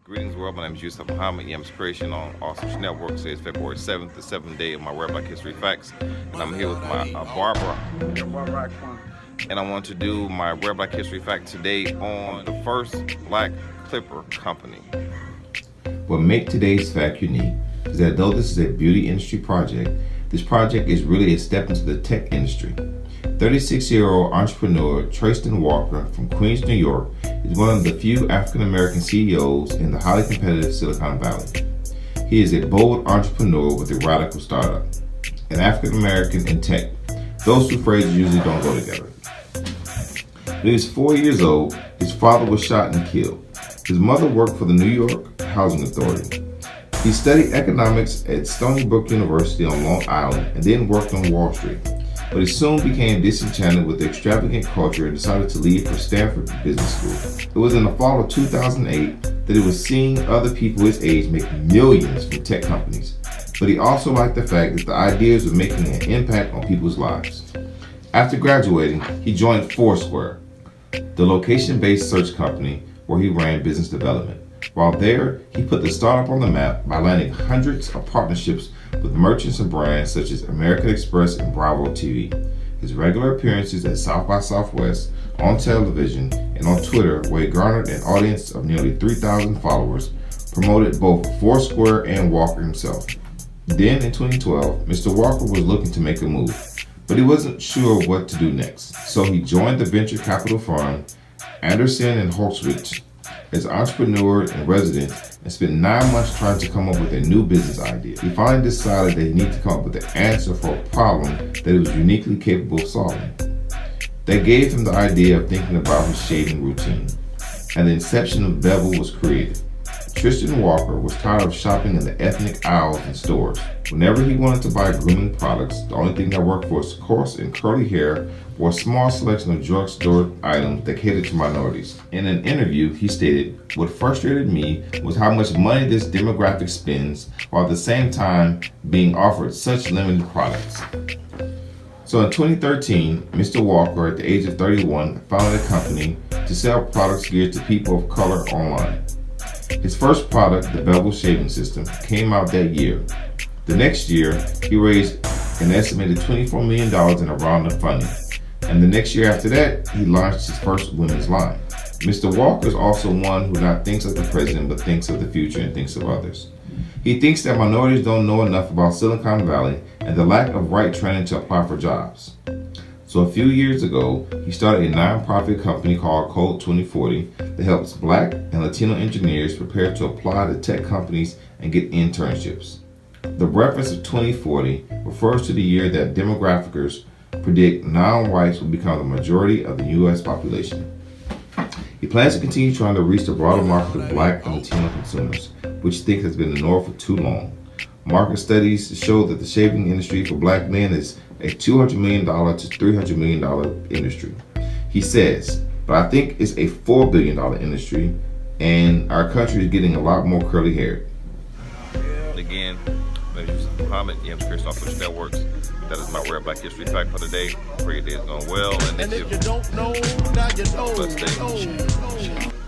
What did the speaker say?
Greetings world, my name is Yusuf Muhammad. Yams Creation on All Social Network. Today is February 7th, the 7th day of my Rare Black History Facts. And I'm here with my Barbara. And I want to do my Rare Black History Fact today on the first black clipper company. What makes today's fact unique is that though this is a beauty industry project, this project is really a step into the tech industry. 36-year-old entrepreneur Trayston Walker from Queens, New York is one of the few African-American CEOs in the highly competitive Silicon Valley. He is a bold entrepreneur with a radical startup. An African-American in tech. Those two phrases usually don't go together. When he was 4 years old, his father was shot and killed. His mother worked for the New York Housing Authority. He studied economics at Stony Brook University on Long Island and then worked on Wall Street. But he soon became disenchanted with the extravagant culture and decided to leave for Stanford Business School. It was in the fall of 2008 that he was seeing other people his age make millions from tech companies. But he also liked the fact that the ideas were making an impact on people's lives. After graduating, he joined Foursquare, the location-based search company where he ran business development. While there, he put the startup on the map by landing hundreds of partnerships with merchants and brands such as American Express and Bravo TV. His regular appearances at South by Southwest, on television, and on Twitter, where he garnered an audience of nearly 3,000 followers, promoted both Foursquare and Walker himself. Then in 2012, Mr. Walker was looking to make a move, but he wasn't sure what to do next. So he joined the venture capital firm Andersen and Horowitz as entrepreneur in residence and spent 9 months trying to come up with a new business idea. He finally decided that he needed to come up with an answer for a problem that he was uniquely capable of solving. They gave him the idea of thinking about his shaving routine, and the inception of Bevel was created. Trayston Walker was tired of shopping in the ethnic aisles in stores. Whenever he wanted to buy grooming products, the only thing that worked for his coarse and curly hair or a small selection of drugstore items that catered to minorities. In an interview, he stated, "What frustrated me was how much money this demographic spends while at the same time being offered such limited products." So in 2013, Mr. Walker, at the age of 31, founded a company to sell products geared to people of color online. His first product, the Bevel Shaving System, came out that year. The next year, he raised an estimated $24 million in a round of funding. And the next year after that, he launched his first women's line. Mr. Walker is also one who not thinks of the present, but thinks of the future and thinks of others. He thinks that minorities don't know enough about Silicon Valley and the lack of right training to apply for jobs. So a few years ago, he started a nonprofit company called Code 2040 that helps Black and Latino engineers prepare to apply to tech companies and get internships. The reference of 2040 refers to the year that demographers predict non-whites will become the majority of the U.S. population. He plans to continue trying to reach the broader market of Black and Latino consumers, which he thinks has been ignored for too long. Market studies show that the shaving industry for Black men is a $200 million to $300 million industry. He says, but I think it's a $4 billion industry, and our country is getting a lot more curly hair. Again, my name is Yusuf Muhammad. Yams Creation on Social Networks. That is my Rare Black History Fact for today. Pray your day is going well, and if you don't know, now you know. Blessed day.